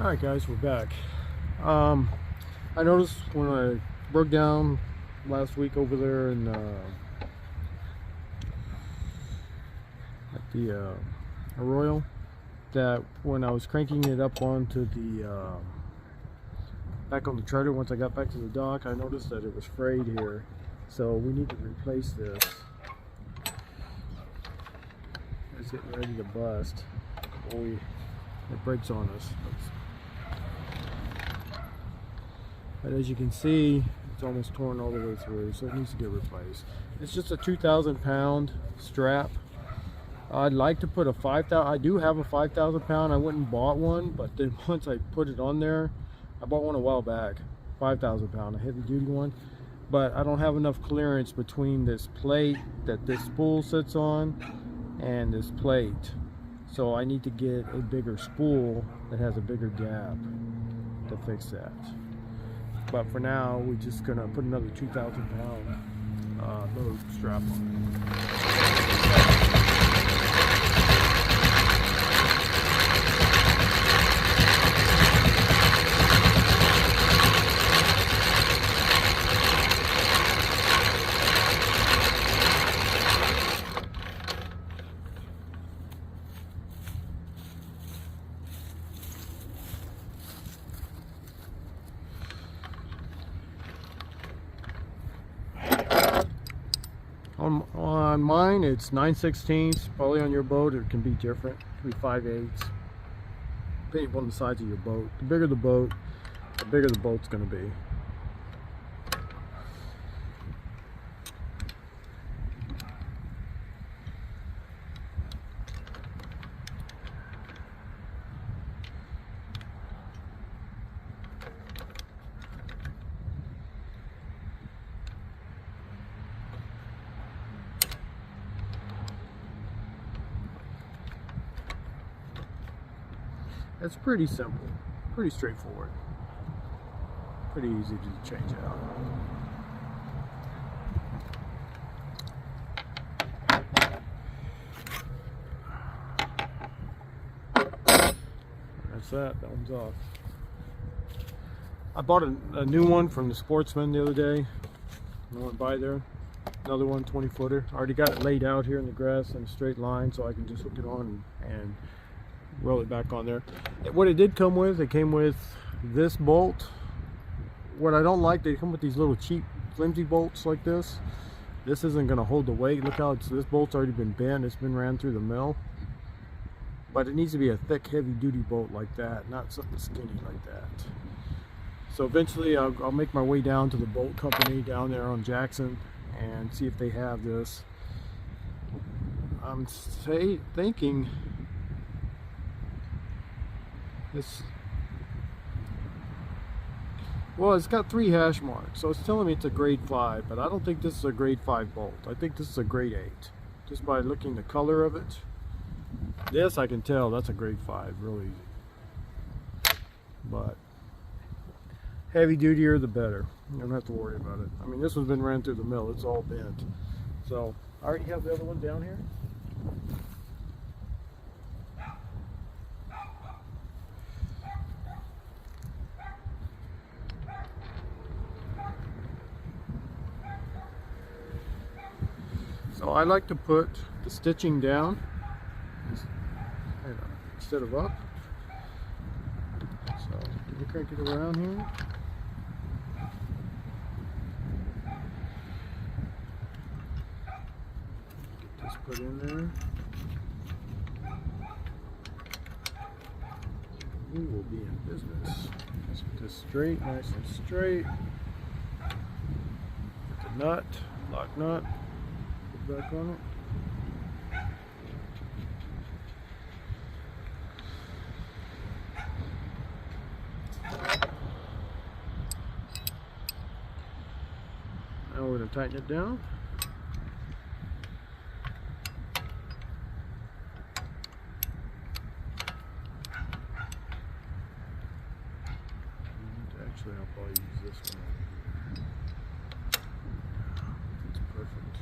Alright guys, we're back. I noticed when I broke down last week over there in at the Arroyo, that when I was cranking it up onto the back on the trailer, once I got back to the dock, I noticed that it was frayed here, so we need to replace this. It's getting ready to bust. It breaks on us. But as you can see, it's almost torn all the way through, so it needs to get replaced. It's just a 2,000 pound strap. I'd like to put a 5,000. I do have a 5,000 pound. I went and bought one, but then once I put it on there, I bought one a while back, 5,000 pound, a heavy duty one. But I don't have enough clearance between this plate that this spool sits on and this plate. So I need to get a bigger spool that has a bigger gap to fix that. But for now, we're just gonna put another 2,000 pound load strap on it. On mine, it's 9/16. Probably on your boat, it can be different. It can be 5/8, depending on the size of your boat. The bigger the boat, the bigger the boat's going to be. It's pretty simple, pretty straightforward, pretty easy to change out. That's that one's off. I bought a new one from the Sportsman the other day. I went by there, another one, 20 footer. I already got it laid out here in the grass in a straight line, so I can just hook it on and roll it back on there. What it did come with, it came with this bolt. What I don't like, they come with these little cheap flimsy bolts like this. This isn't going to hold the weight. Look how this bolt's already been bent. It's been ran through the mill. But it needs to be a thick, heavy duty bolt like that, not something skinny like that. So eventually I'll make my way down to the bolt company down there on Jackson and see if they have this. I'm thinking well, it's got 3 hash marks, so it's telling me it's a grade 5, but I don't think this is a grade 5 bolt. I think this is a grade 8, just by looking the color of it. This I can tell that's a grade 5, real easy. But heavy dutier the better. You don't have to worry about it. I mean, this one's been ran through the mill, it's all bent. So I already have the other one down here. So I like to put the stitching down instead of up. So you crank it around here. Get this put in there. We will be in business. Let's get this straight, nice and straight. Get the nut, lock nut. Back on it. Now we're going to tighten it down. And actually, I'll probably use this one. It's perfect.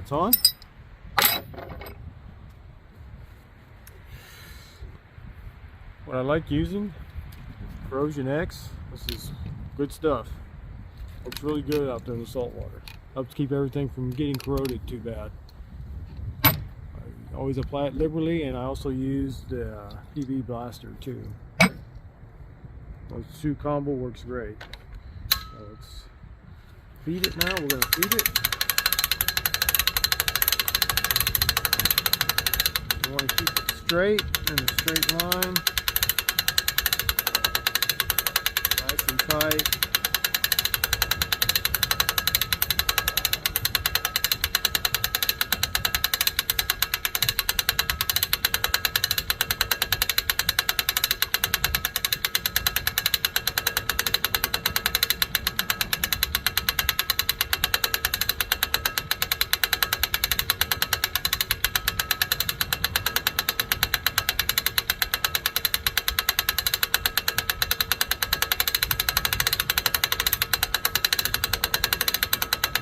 That's on. What I like using, Corrosion X. This is good stuff. Looks really good out there in the salt water. Helps keep everything from getting corroded too bad. I always apply it liberally, and I also use the PV blaster too. Those two combo works great. So let's feed it now. We're going to feed it. You want to keep it straight in a straight line. Nice and tight.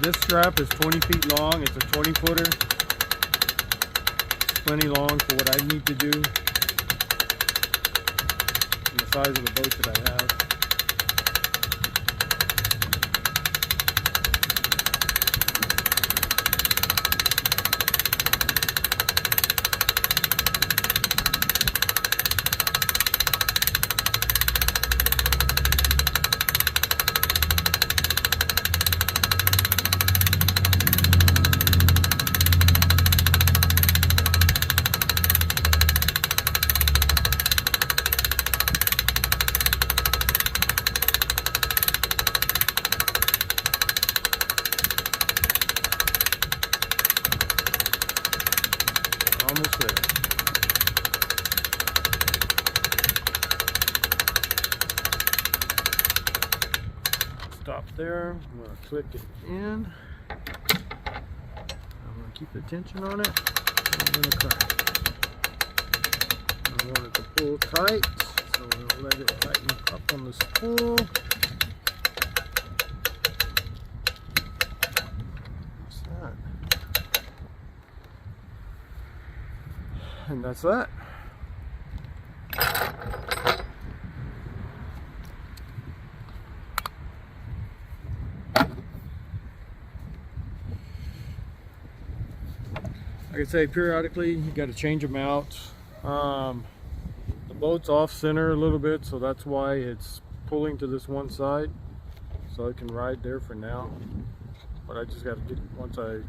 This strap is 20 feet long. It's a 20 footer. It's plenty long for what I need to do and the size of the boat that I have. Almost there. Stop there. I'm going to click it in. I'm going to keep the tension on it. I'm going to crack it. I want it to pull tight, so we'll let it tighten up on the spool. What's that? And that's that. Like I say, periodically you got to change them out. The boat's off center a little bit, so that's why it's pulling to this one side, so it can ride there for now. But I just got to get, once I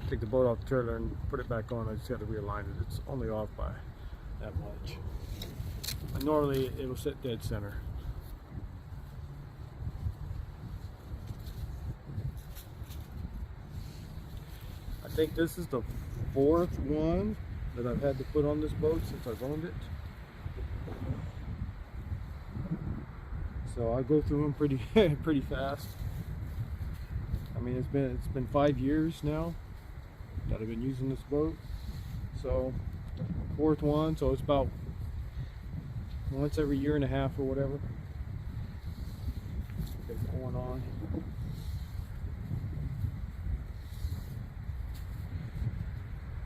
take the boat off the trailer and put it back on, I just got to realign it. It's only off by that much. And normally it'll sit dead center. I think this is the 4th one that I've had to put on this boat since I've owned it. So I go through them pretty fast. I mean, it's been 5 years now that I've been using this boat. So 4th one, so it's about once every year and a half or whatever. Get it going on.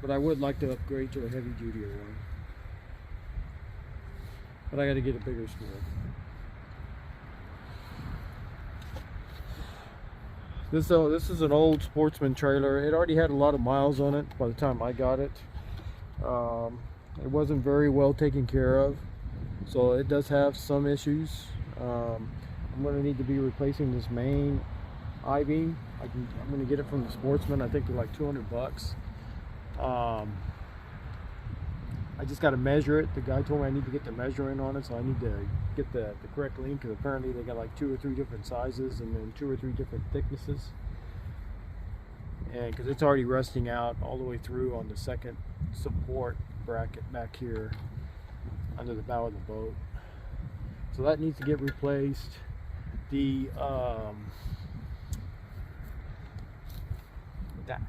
But I would like to upgrade to a heavy duty one. But I got to get a bigger spool. This is an old Sportsman trailer. It already had a lot of miles on it by the time I got it. It wasn't very well taken care of, so it does have some issues. I'm going to need to be replacing this main I-beam. I'm going to get it from the Sportsman. I think they're like 200 bucks. I just got to measure it. The guy told me I need to get the measuring on it, so I need to get the correct length, because apparently they got like 2 or 3 different sizes and then 2 or 3 different thicknesses. And because it's already rusting out all the way through on the second support bracket back here under the bow of the boat, so that needs to get replaced. The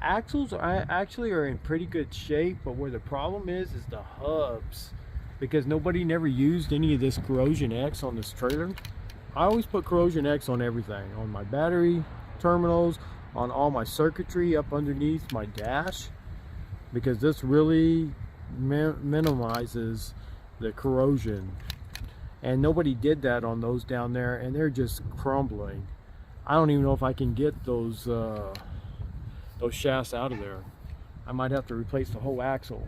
axles actually are in pretty good shape, but where the problem is the hubs, because nobody never used any of this Corrosion X on this trailer. I always put Corrosion X on everything, on my battery terminals, on all my circuitry up underneath my dash. because this really minimizes the corrosion, and nobody did that on those down there, and they're just crumbling. I don't even know if I can get those shafts out of there. I might have to replace the whole axle.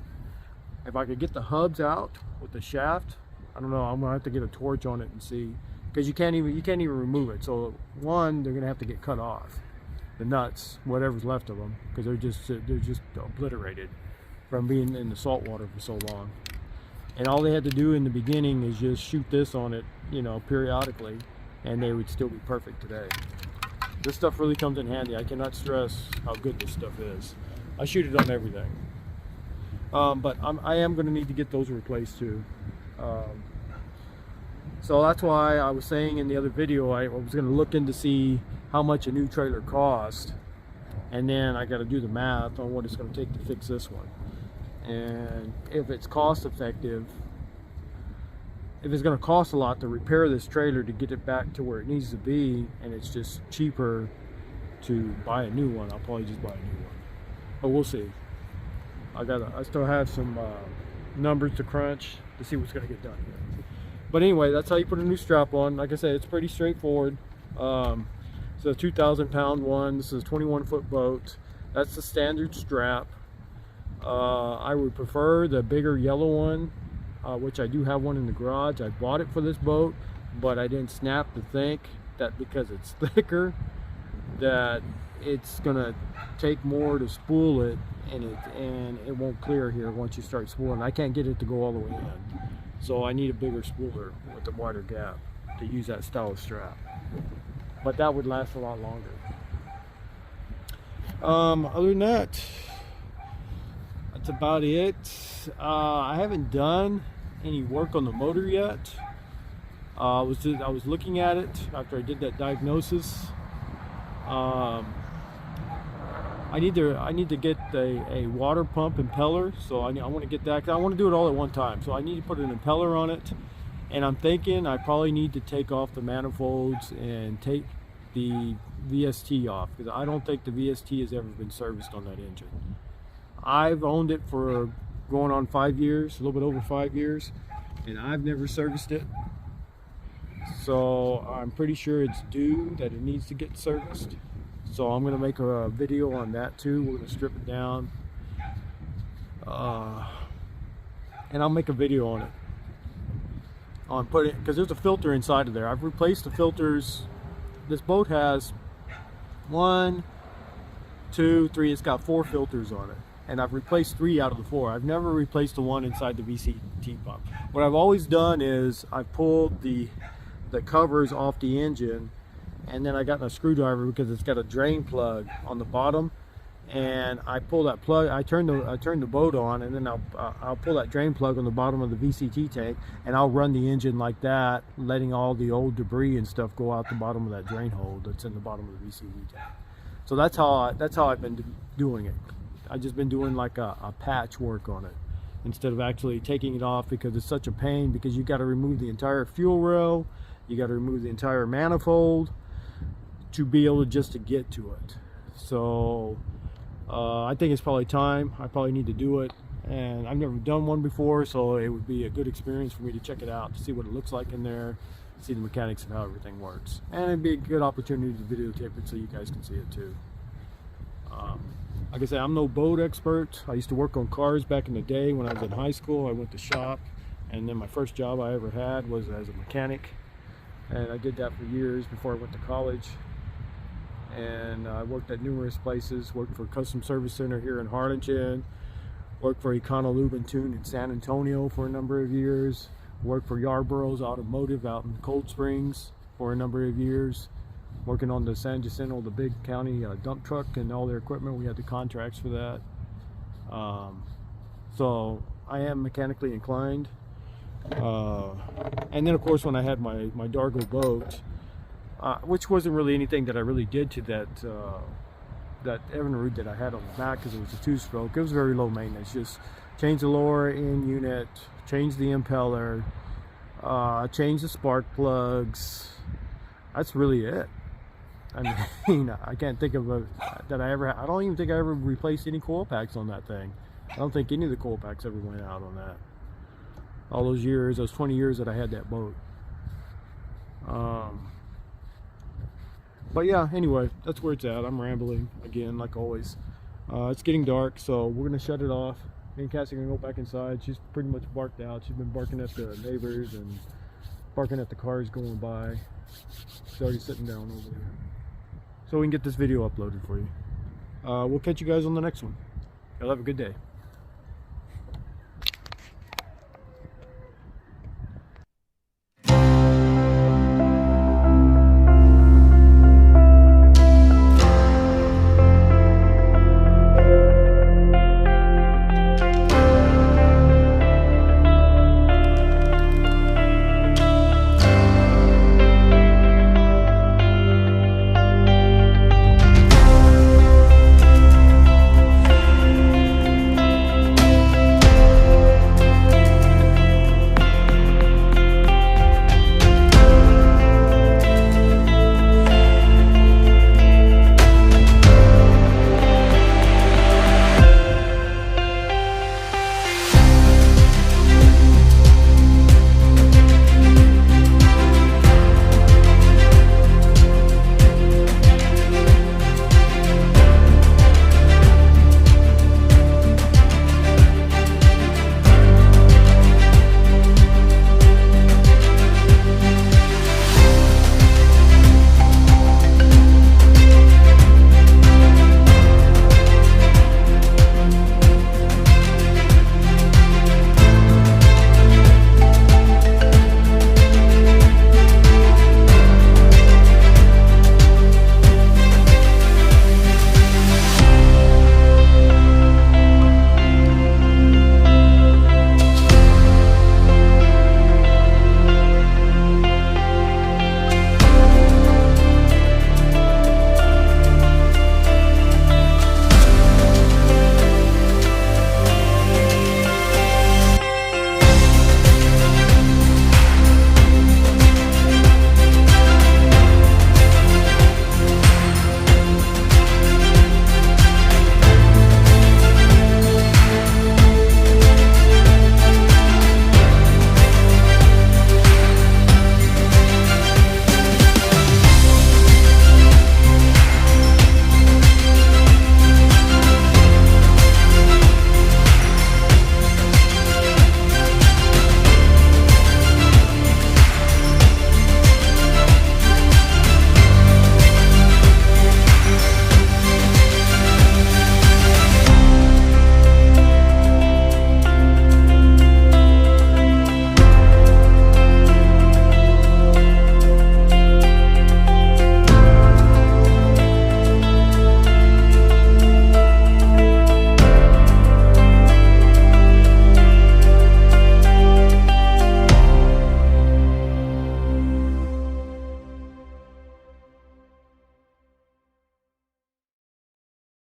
If I could get the hubs out with the shaft, I don't know, I'm gonna have to get a torch on it and see, because you can't even remove it. So one, they're gonna have to get cut off, the nuts, whatever's left of them, because they're just obliterated from being in the salt water for so long. And all they had to do in the beginning is just shoot this on it, you know, periodically, and they would still be perfect today. This stuff really comes in handy. I cannot stress how good this stuff is. I shoot it on everything. But I am going to need to get those replaced too. So that's why I was saying in the other video, I was going to look in to see how much a new trailer cost, and then I got to do the math on what it's going to take to fix this one. And if it's cost effective, if it's going to cost a lot to repair this trailer to get it back to where it needs to be, and it's just cheaper to buy a new one, I'll probably just buy a new one. But we'll see. I still have some numbers to crunch to see what's going to get done here. But anyway, that's how you put a new strap on. Like I said, it's pretty straightforward. It's a 2,000-pound one. This is a 21-foot boat. That's the standard strap. I would prefer the bigger yellow one, which I do have one in the garage. I bought it for this boat, but I didn't snap to think that because it's thicker that it's gonna take more to spool it, and it won't clear here once you start spooling. I can't get it to go all the way in, so I need a bigger spooler with a wider gap to use that style of strap, but that would last a lot longer. Other than that, that's about it. I haven't done any work on the motor yet. I was looking at it after I did that diagnosis. I need to get a water pump impeller, so I want to get that, because I want to do it all at one time. So I need to put an impeller on it, and I'm thinking I probably need to take off the manifolds and take the VST off, because I don't think the VST has ever been serviced on that engine. I've owned it for going on 5 years, a little bit over 5 years, and I've never serviced it. So I'm pretty sure it's due that it needs to get serviced. So I'm going to make a video on that too. We're going to strip it down, and I'll make a video on it, on putting, because there's a filter inside of there. I've replaced the filters. This boat has 1, 2, 3, it's got 4 filters on it, and I've replaced 3 out of the 4. I've never replaced the one inside the VCT pump. What I've always done is I pulled the covers off the engine, and then I got a screwdriver, because it's got a drain plug on the bottom, and I pull that plug, I turn the boat on, and then I'll pull that drain plug on the bottom of the VCT tank, and I'll run the engine like that, letting all the old debris and stuff go out the bottom of that drain hole that's in the bottom of the VCT tank. So that's how I've been doing it. I've just been doing like a patch work on it, instead of actually taking it off, because it's such a pain, because you got to remove the entire fuel rail, you got to remove the entire manifold to be able to get to it. So I think it's probably time. I probably need to do it, and I've never done one before, so it would be a good experience for me to check it out, to see what it looks like in there, see the mechanics of how everything works, and it'd be a good opportunity to videotape it so you guys can see it too. Like I said, I'm no boat expert. I used to work on cars back in the day when I was in high school. I went to shop, and then my first job I ever had was as a mechanic, and I did that for years before I went to college. And I worked at numerous places. Worked for Custom Service Center here in Harlingen, worked for Econo and Tune in San Antonio for a number of years, worked for Yarborough's Automotive out in Cold Springs for a number of years, working on the San Jacinto, the big county dump truck and all their equipment. We had the contracts for that. So I am mechanically inclined. And then of course when I had my Dargo boat, which wasn't really anything that I really did to that Evinrude that I had on the back, because it was a 2-stroke. It was very low maintenance. Just change the lower end unit, change the impeller, change the spark plugs. That's really it. I mean, I can't think of I don't even think I ever replaced any coil packs on that thing. I don't think any of the coil packs ever went out on that. All those years, those 20 years that I had that boat. But yeah, anyway, that's where it's at. I'm rambling again, like always. It's getting dark, so we're gonna shut it off. Me and Cassie are gonna go back inside. She's pretty much barked out. She's been barking at the neighbors and barking at the cars going by. She's already sitting down over there. So we can get this video uploaded for you. We'll catch you guys on the next one. Y'all have a good day.